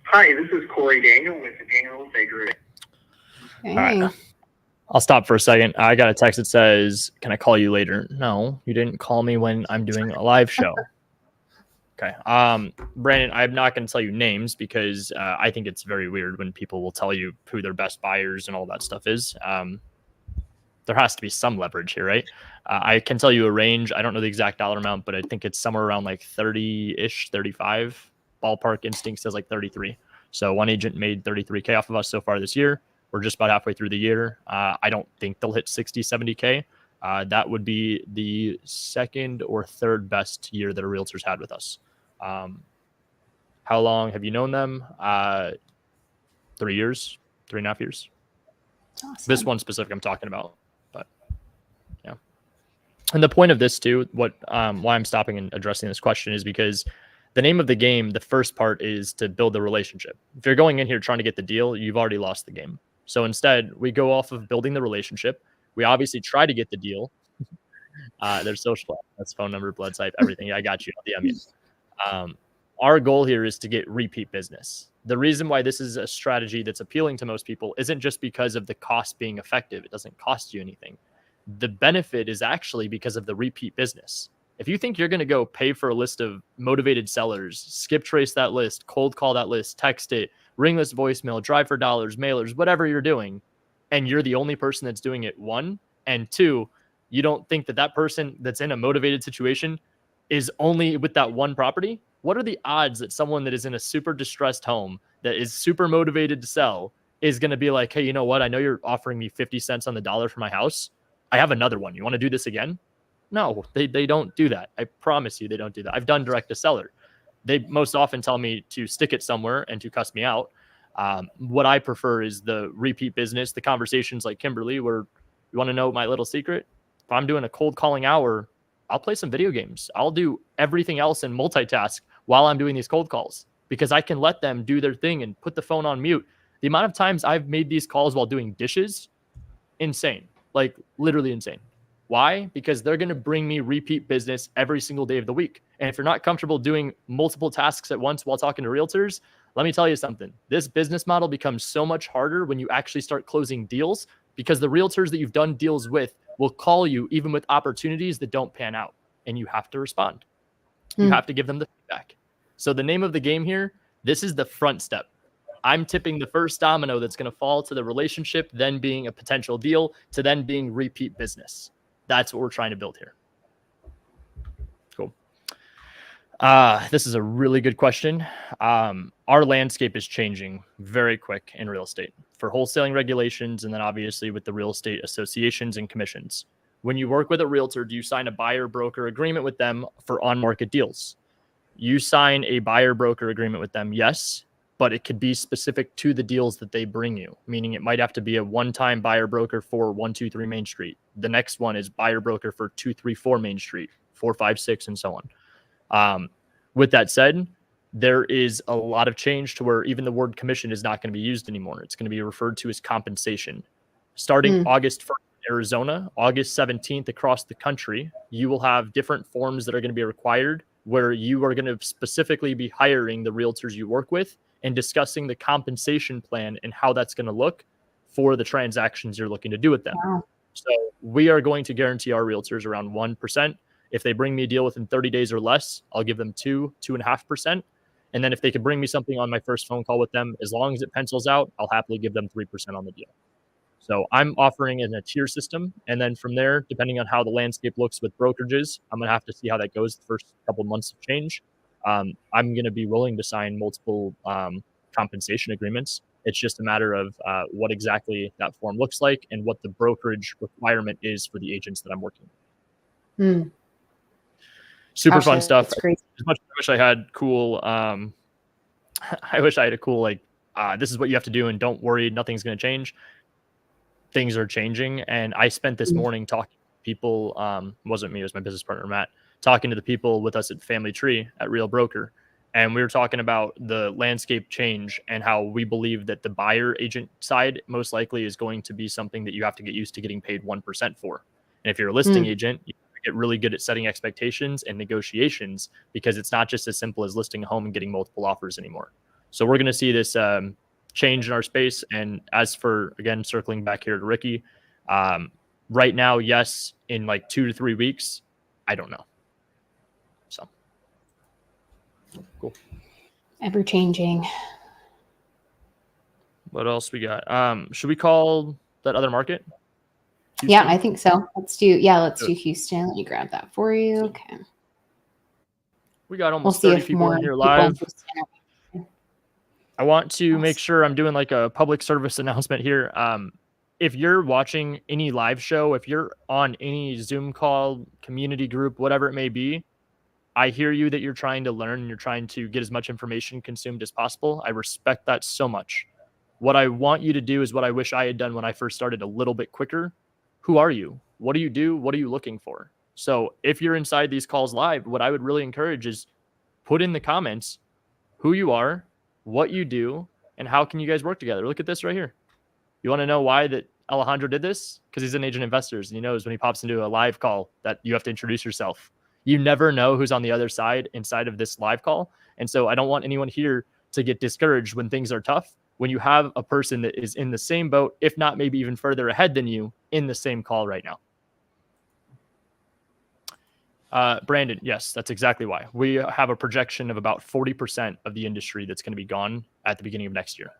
Hi, this is Corey Daniel with the Daniel Estate Group. Okay. All right. I'll stop for a second. I got a text that says, "Can I call you later?" No, you didn't call me when I'm doing a live show. Okay. Brandon, I'm not going to tell you names because I think it's very weird when people will tell you who their best buyers and all that stuff is. There has to be some leverage here, right? I can tell you a range. I don't know the exact dollar amount, but I think it's somewhere around like 30-ish, 35. Ballpark instinct says like 33. So one agent made 33K off of us so far this year. We're just about halfway through the year. I don't think they'll hit 60, 70K. That would be the second or third best year that a realtor's had with us. How long have you known them? 3 years, 3.5 years. Awesome. This one specific I'm talking about, but yeah. And the point of this too, why I'm stopping and addressing this question is because the name of the game, the first part is to build the relationship. If you're going in here trying to get the deal, you've already lost the game. So instead, we go off of building the relationship. We obviously try to get the deal. There's social, that's phone number, blood type, everything. Yeah, I got you. I'll DM you. Our goal here is to get repeat business. The reason why this is a strategy that's appealing to most people isn't just because of the cost being effective. It doesn't cost you anything. The benefit is actually because of the repeat business. If you think you're going to go pay for a list of motivated sellers, skip trace that list, cold call that list, text it, ringless voicemail, drive for dollars, mailers, whatever you're doing, and you're the only person that's doing it, one, and two, you don't think that that person that's in a motivated situation is only with that one property, what are the odds that someone that is in a super distressed home that is super motivated to sell is going to be like, hey, you know what? I know you're offering me 50 cents on the dollar for my house. I have another one. You want to do this again? No, they don't do that. I promise you they don't do that. I've done direct to seller. They most often tell me to stick it somewhere and to cuss me out. What I prefer is the repeat business, the conversations like Kimberly, where you want to know my little secret. If I'm doing a cold calling hour, I'll play some video games. I'll do everything else and multitask while I'm doing these cold calls because I can let them do their thing and put the phone on mute. The amount of times I've made these calls while doing dishes, insane, like literally insane. Why? Because they're going to bring me repeat business every single day of the week. And if you're not comfortable doing multiple tasks at once while talking to realtors, let me tell you something. This business model becomes so much harder when you actually start closing deals, because the realtors that you've done deals with will call you even with opportunities that don't pan out, and you have to respond. You have to give them the feedback. So the name of the game here, this is the front step. I'm tipping the first domino that's going to fall to the relationship, then being a potential deal, to then being repeat business. That's what we're trying to build here. Cool. This is a really good question. Our landscape is changing very quick in real estate for wholesaling regulations, and then obviously with the real estate associations and commissions. When you work with a realtor, do you sign a buyer-broker agreement with them for on-market deals? You sign a buyer-broker agreement with them, yes, but it could be specific to the deals that they bring you, meaning it might have to be a one-time buyer-broker for 123 Main Street. The next one is buyer-broker for 234 Main Street, 456, and so on. With that said, there is a lot of change to where even the word commission is not going to be used anymore. It's going to be referred to as compensation. Starting August 1st in Arizona, August 17th across the country, you will have different forms that are going to be required where you are going to specifically be hiring the realtors you work with and discussing the compensation plan and how that's going to look for the transactions you're looking to do with them. Wow. So we are going to guarantee our realtors around 1%. If they bring me a deal within 30 days or less, I'll give them 2.5%. And then if they could bring me something on my first phone call with them, as long as it pencils out, I'll happily give them 3% on the deal. So I'm offering in a tier system. And then from there, depending on how the landscape looks with brokerages, I'm going to have to see how that goes the first couple of months of change. I'm going to be willing to sign multiple compensation agreements. It's just a matter of what exactly that form looks like and what the brokerage requirement is for the agents that I'm working with. Super fun stuff. As much as I wish I had cool, I wish I had a cool, like, this is what you have to do and don't worry, nothing's going to change. Things are changing. And I spent this morning talking to people, wasn't me, it was my business partner, Matt, talking to the people with us at Family Tree at Real Broker. And we were talking about the landscape change and how we believe that the buyer agent side most likely is going to be something that you have to get used to getting paid 1% for. And if you're a listing agent, you get really good at setting expectations and negotiations, because it's not just as simple as listing a home and getting multiple offers anymore. So we're going to see this change in our space. And as for, again, circling back here to Ricky, right now, yes, in like 2 to 3 weeks, I don't know. So cool. Ever changing. What else we got? Should we call that other market? Houston? Yeah, I think so. Let's do Houston. Let me grab that for you. Okay. We got almost 30 people in here live. I want to make sure I'm doing like a public service announcement here. If you're watching any live show, if you're on any Zoom call, community group, whatever it may be, I hear you that you're trying to learn and you're trying to get as much information consumed as possible. I respect that so much. What I want you to do is what I wish I had done when I first started, a little bit quicker. Who are you? What do you do? What are you looking for? So if you're inside these calls live, what I would really encourage is put in the comments who you are, what you do, and how can you guys work together. Look at this right here. You want to know why that Alejandro did this? Because he's an agent investors, and he knows when he pops into a live call that you have to introduce yourself. You never know who's on the other side inside of this live call. And so I don't want anyone here to get discouraged when things are tough, when you have a person that is in the same boat, if not maybe even further ahead than you, in the same call right now. Brandon, yes, that's exactly why. We have a projection of about 40% of the industry that's going to be gone at the beginning of next year.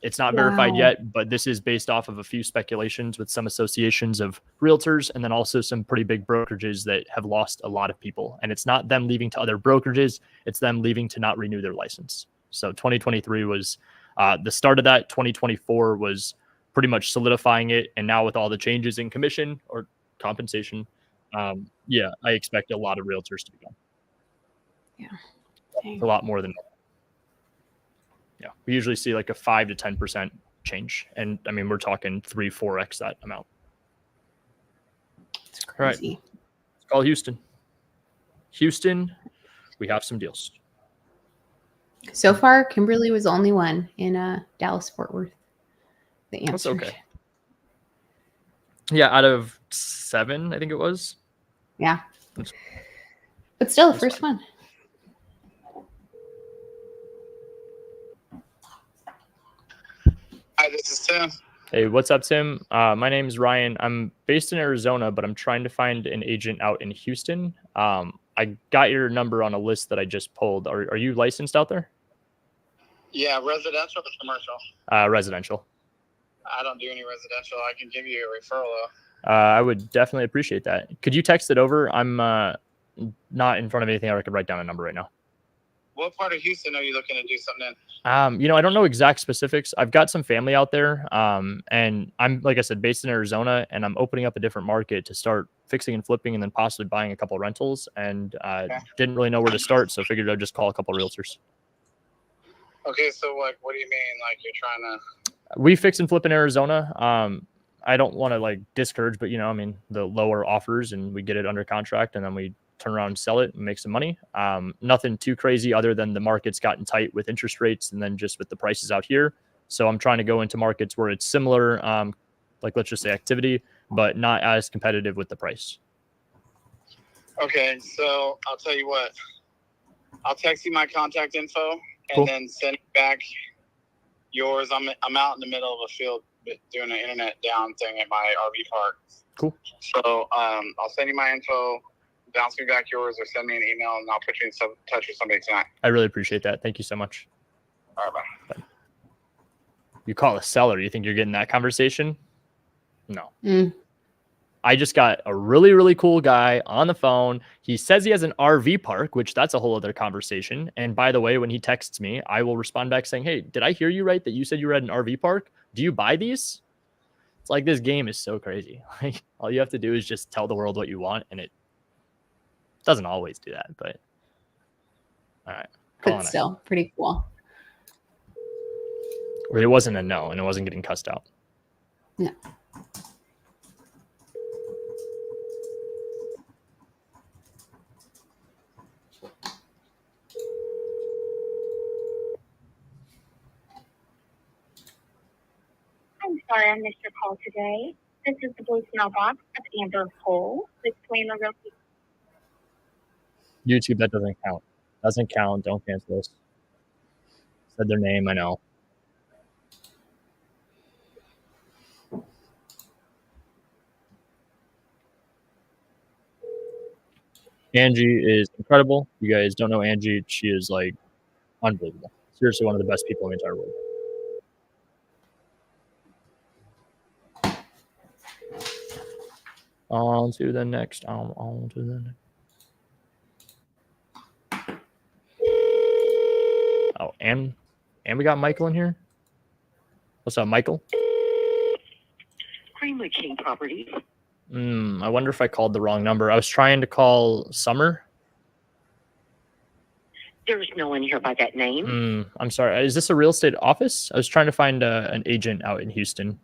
It's not verified yet, but this is based off of a few speculations with some associations of realtors and then also some pretty big brokerages that have lost a lot of people. And it's not them leaving to other brokerages, it's them leaving to not renew their license. So 2023 was the start of that. 2024 was pretty much solidifying it. And now with all the changes in commission or compensation, yeah, I expect a lot of realtors to be gone. Yeah. It's a lot more than that. Yeah, we usually see like a 5 to 10% change. And I mean, we're talking 3-4x that amount. It's crazy. All right. Let's call Houston. Houston, we have some deals. So far, Kimberly was the only one in Dallas, Fort Worth. The answer. That's okay. Yeah, out of 7, I think it was. Yeah. That's- But still, the that's first fine. one. Hi, this is Tim. Hey, what's up, Tim? My name is Ryan. I'm based in Arizona, but I'm trying to find an agent out in Houston. I got your number on a list that I just pulled. Are you licensed out there? Yeah, residential or commercial? Residential. I don't do any residential. I can give you a referral though. I would definitely appreciate that. Could you text it over? I'm not in front of anything. I could write down a number right now. What part of Houston are you looking to do something in? I don't know exact specifics. I've got some family out there, and I'm, like I said, based in Arizona, and I'm opening up a different market to start fixing and flipping, and then possibly buying a couple rentals. And Okay. didn't really know where to start, so figured I'd just call a couple realtors. Okay, so like, what do you mean? Like you're trying to? We fix and flip in Arizona. I don't want to like discourage, but the lower offers, and we get it under contract, and then we turn around and sell it and make some money. Nothing too crazy other than the market's gotten tight with interest rates and then just with the prices out here. So I'm trying to go into markets where it's similar, like let's just say activity, but not as competitive with the price. Okay, so I'll tell you what. I'll text you my contact info and Cool. then send back yours. I'm out in the middle of a field doing an internet down thing at my RV park. Cool. So I'll send you my info. Bounce me back yours or send me an email and I'll put you in touch with somebody tonight. I really appreciate that. Thank you so much. All right, bye. You call a seller, you think you're getting that conversation? No. Mm. I just got a really, really cool guy on the phone. He says he has an RV park, which that's a whole other conversation. And by the way, when he texts me, I will respond back saying, hey, did I hear you right that you said you were at an RV park? Do you buy these? It's like, this game is so crazy. Like, all you have to do is just tell the world what you want, and it doesn't always do that, but all right. But still, pretty cool. It wasn't a no, and it wasn't getting cussed out. No. I'm sorry I missed your call today. This is the voicemail box of Amber Cole with Flamer Realty. YouTube, that doesn't count. Doesn't count. Don't cancel this. Said their name, I know. Angie is incredible. You guys don't know Angie. She is like unbelievable. Seriously, one of the best people in the entire world. On to the next. On to the next. Oh, and we got Michael in here. What's up, Michael? MLS King Properties. I wonder if I called the wrong number. I was trying to call Summer. There's no one here by that name. I'm sorry. Is this a real estate office? I was trying to find an agent out in Houston.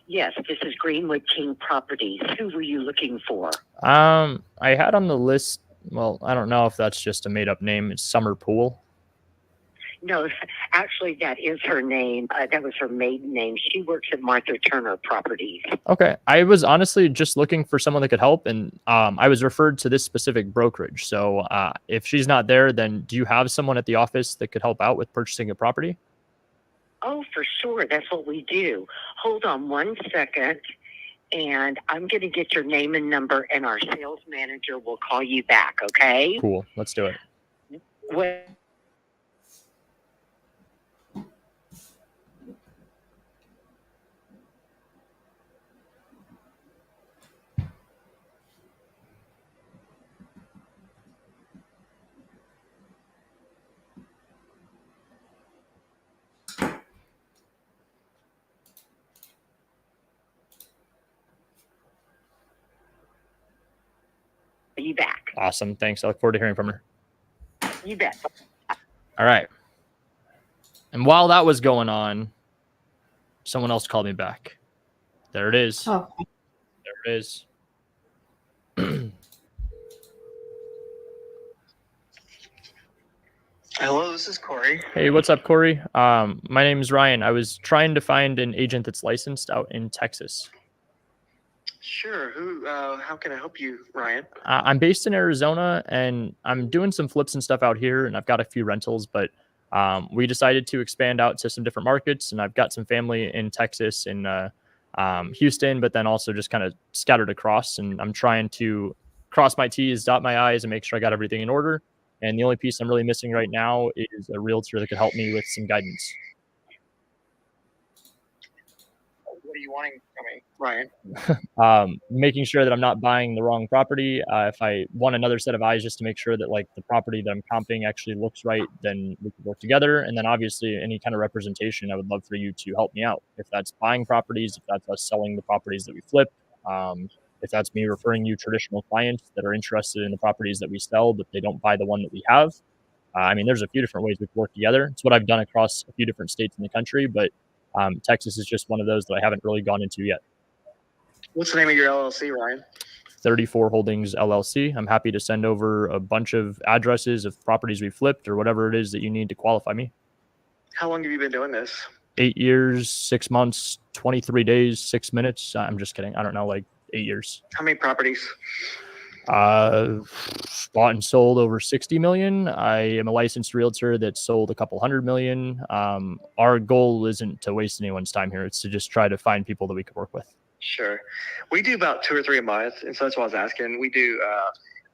Yes, this is Greenwood King Properties. Who were you looking for? I had on the list. Well, I don't know if that's just a made up name. It's Summer Pool. No, actually, that is her name. That was her maiden name. She works at Martha Turner Properties. Okay. I was honestly just looking for someone that could help, and I was referred to this specific brokerage. So if she's not there, then do you have someone at the office that could help out with purchasing a property? Oh, for sure. That's what we do. Hold on one second, and I'm going to get your name and number, and our sales manager will call you back, okay? Cool. Let's do it. Well, you back. Awesome. Thanks. I look forward to hearing from her. You bet. All right. And while that was going on, someone else called me back. There it is. Oh, There it is. Hello, this is Corey. Hey, what's up, Corey? My name is Ryan. I was trying to find an agent that's licensed out in Texas. Sure. How can I help you, Ryan? I'm based in Arizona, and I'm doing some flips and stuff out here, and I've got a few rentals, but we decided to expand out to some different markets, and I've got some family in Texas and Houston, but then also just kind of scattered across, and I'm trying to cross my T's, dot my I's, and make sure I got everything in order. And the only piece I'm really missing right now is a realtor that could help me with some guidance. What are you wanting from me, Ryan? Making sure that I'm not buying the wrong property. If I want another set of eyes just to make sure that like the property that I'm comping actually looks right, then we could work together. And then obviously any kind of representation, I would love for you to help me out. If that's buying properties, if that's us selling the properties that we flip, if that's me referring you traditional clients that are interested in the properties that we sell, but they don't buy the one that we have. I mean, there's a few different ways we can work together. It's what I've done across a few different states in the country, but Texas is just one of those that I haven't really gone into yet. What's the name of your LLC, Ryan? 34 Holdings LLC. I'm happy to send over a bunch of addresses of properties we flipped or whatever it is that you need to qualify me. How long have you been doing this? 8 years, 6 months, 23 days, 6 minutes. I'm just kidding. I don't know, like 8 years. How many properties? Bought and sold over 60 million. I am a licensed realtor that sold a couple $100 million. Our goal isn't to waste anyone's time here. It's to just try to find people that we could work with. Sure. We do about 2 or 3 a month. And so that's what I was asking. We do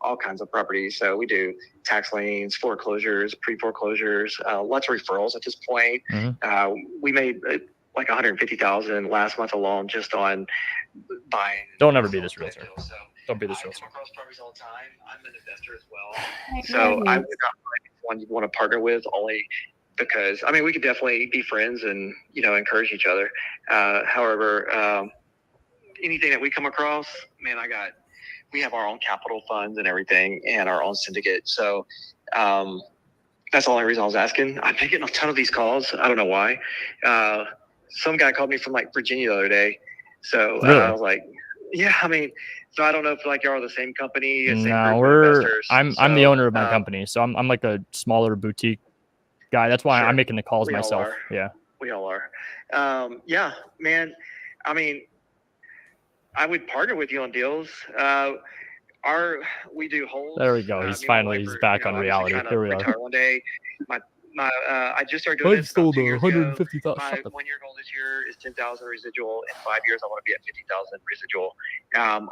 all kinds of properties. So we do tax liens, foreclosures, pre-foreclosures, lots of referrals at this point. Mm-hmm. We made like 150,000 last month alone just on buying. Don't ever be this realtor. Don't be this realtor. I come across properties all the time. I'm an investor as well. So I would not find one you'd want to partner with only because, I mean, we could definitely be friends and, you know, encourage each other. However, anything that we come across, man, we have our own capital funds and everything and our own syndicate. So that's the only reason I was asking. I've been getting a ton of these calls. I don't know why. Some guy called me from like Virginia the other day. So really? I was like, yeah, I mean, so I don't know if like y'all are the same company. No, I'm the owner of my company. So I'm like a smaller boutique guy. That's why I'm making the calls myself. Yeah. We all are. Yeah, man. I mean, I would partner with you on deals. We do holds. There we go. He's back on reality. Here we are. One day, I just started doing this about 2 years ago. My 1 year goal this year is 10,000 residual. In 5 years, I want to be at 50,000 residual.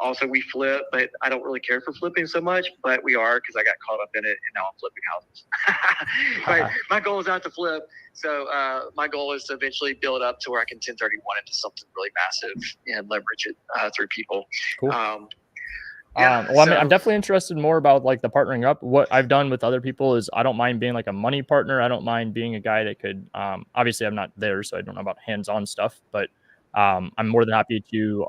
Also, we flip, but I don't really care for flipping so much, but we are because I got caught up in it, and now I'm flipping houses. My goal is not to flip. So my goal is to eventually build up to where I can 1031 into something really massive and leverage it through people. Cool. I'm definitely interested more about like the partnering up. What I've done with other people is I don't mind being like a money partner. I don't mind being a guy that could, obviously I'm not there, so I don't know about hands-on stuff, but I'm more than happy to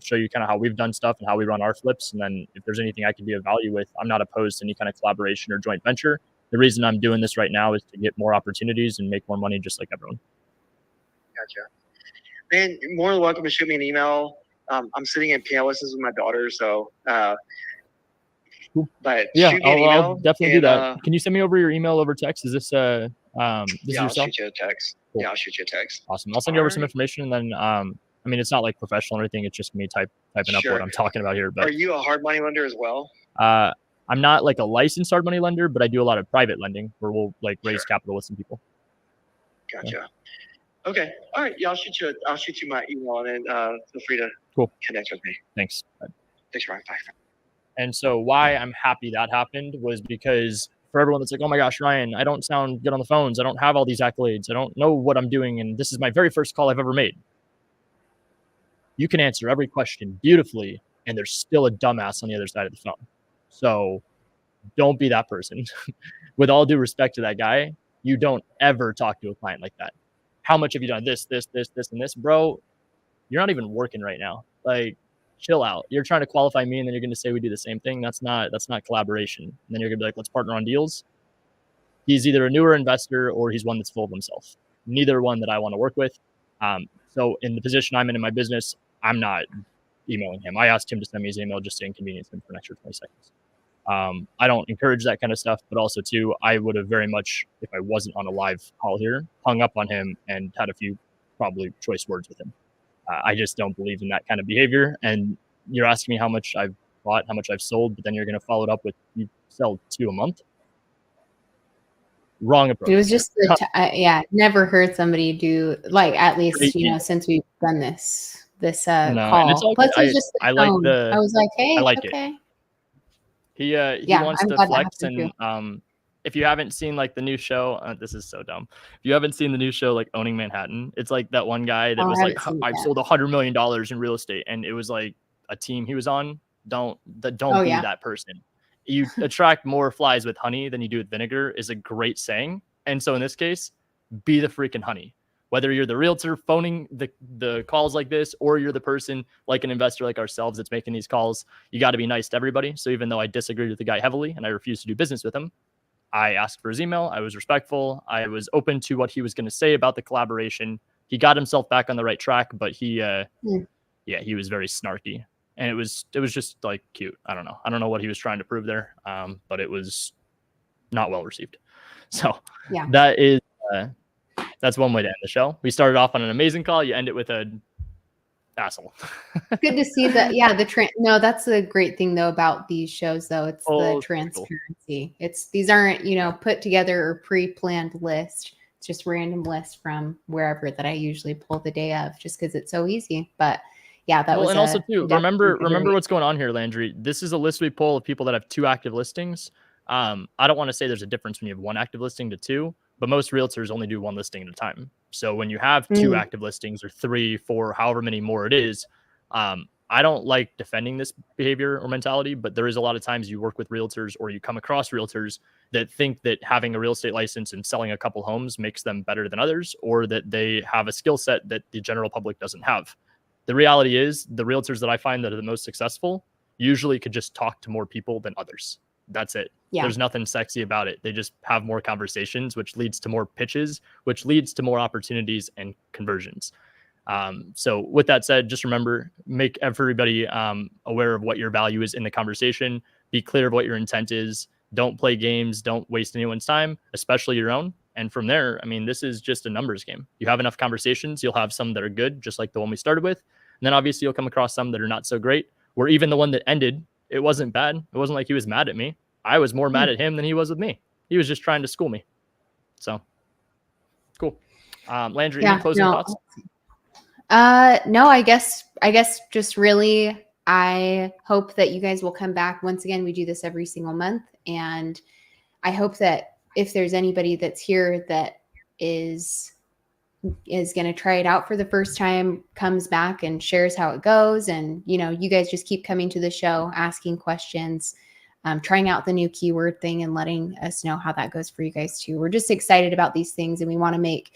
show you kind of how we've done stuff and how we run our flips. And then if there's anything I can be of value with, I'm not opposed to any kind of collaboration or joint venture. The reason I'm doing this right now is to get more opportunities and make more money just like everyone. Gotcha. Man, you're more than welcome to shoot me an email. I'm sitting in piano lessons with my daughter, so but yeah, I'll definitely do that. Can you send me over your email over text? Is this yeah, I'll shoot you a text. Cool. Yeah, I'll shoot you a text. Awesome. I'll send you over some information, and then I mean, it's not like professional or anything. It's just me typing up what I'm talking about here. But are you a hard money lender as well? I'm not like a licensed hard money lender, but I do a lot of private lending where we'll like raise capital with some people. Gotcha. Yeah. Okay. All right. Yeah, I'll shoot you my email, and then feel free to connect with me. Thanks. Thanks, Ryan. Bye. And so why I'm happy that happened was because for everyone that's like, oh my gosh, Ryan, I don't sound good on the phones. I don't have all these accolades. I don't know what I'm doing. And this is my very first call I've ever made. You can answer every question beautifully, and there's still a dumbass on the other side of the phone. So don't be that person. With all due respect to that guy, you don't ever talk to a client like that. How much have you done this, and this? Bro, you're not even working right now. Like, chill out. You're trying to qualify me, and then you're going to say we do the same thing. That's not collaboration. And then you're going to be like, let's partner on deals. He's either a newer investor or he's one that's full of himself. Neither one that I want to work with. So in the position I'm in my business, I'm not emailing him. I asked him to send me his email just to inconvenience him for an extra 20 seconds. I don't encourage that kind of stuff, but also too, I would have very much, if I wasn't on a live call here, hung up on him and had a few probably choice words with him. I just don't believe in that kind of behavior. And you're asking me how much I've bought, how much I've sold, but then you're going to follow it up with you sell 2 a month. Wrong approach. It was just yeah, never heard somebody do like, at least, you know, since we've done this No, and it's call. all Plus, good. it was just the I like tone. I was like, I hey, like it. okay. He Yeah, wants I'm to glad that flex, happened and too. if you haven't seen like the new show, this is so dumb. If you haven't seen the new show like Owning Manhattan, it's like that one guy that Oh, I was like, haven't seen it I've yet. sold $100 million in real estate, and it was like a team he was on. Don't Oh, be yeah. that person. You attract more flies with honey than you do with vinegar is a great saying. And so in this case, be the freaking honey. Whether you're the realtor phoning the calls like this, or you're the person like an investor like ourselves that's making these calls, you got to be nice to everybody. So even though I disagreed with the guy heavily and I refused to do business with him, I asked for his email. I was respectful. I was open to what he was going to say about the collaboration. He got himself back on the right track, but he was very snarky, and it was just like cute. I don't know what he was trying to prove there, but it was not well received. So Yeah, that is that's one way to end the show. We started off on an amazing call. You end it with a asshole. good to see that. Yeah, no, that's the great thing though about these shows though. It's the transparency. It's these aren't, you know, put together or pre-planned list. It's just random lists from wherever that I usually pull the day of, just because it's so easy. But yeah, that was. And also too, remember great. what's going on here, Landry. This is a list we pull of people that have 2 active listings. I don't want to say there's a difference when you have 1 active listing to 2, but most realtors only do 1 listing at a time. So when you have 2 active listings or 3, 4, however many more it is, I don't like defending this behavior or mentality, but there is a lot of times you work with realtors or you come across realtors that think that having a real estate license and selling a couple homes makes them better than others, or that they have a skill set that the general public doesn't have. The reality is the realtors that I find that are the most successful usually could just talk to more people than others. That's it. Yeah. There's nothing sexy about it. They just have more conversations, which leads to more pitches, which leads to more opportunities and conversions. So with that said, just remember, make everybody aware of what your value is in the conversation. Be clear of what your intent is. Don't play games. Don't waste anyone's time, especially your own. And from there, I mean, this is just a numbers game. You have enough conversations, you'll have some that are good, just like the one we started with. And then obviously you'll come across some that are not so great, where even the one that ended, it wasn't bad. It wasn't like he was mad at me. I was more mad at him than he was with me. He was just trying to school me. So cool. Landry, any closing thoughts? No, I guess just really, I hope that you guys will come back. Once again, we do this every single month. And I hope that if there's anybody that's here that is going to try it out for the first time, comes back and shares how it goes. And, you know, you guys just keep coming to the show, asking questions, trying out the new keyword thing and letting us know how that goes for you guys too. We're just excited about these things, and we want to make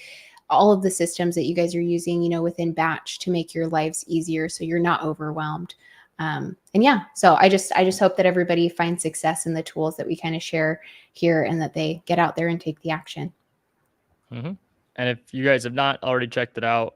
all of the systems that you guys are using, you know, within Batch to make your lives easier, so you're not overwhelmed. And yeah, so I just hope that everybody finds success in the tools that we kind of share here, and that they get out there and take the action. Mm-hmm. And if you guys have not already checked it out,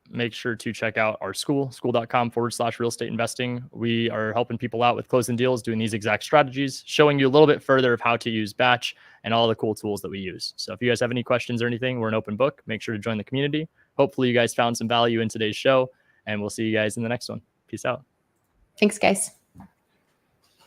make sure to check out our school.com/real estate investing. We are helping people out with closing deals, doing these exact strategies, showing you a little bit further of how to use Batch and all the cool tools that we use. So if you guys have any questions or anything, we're an open book. Make sure to join the community. Hopefully you guys found some value in today's show, and we'll see you guys in the next one. Peace out. Thanks, guys.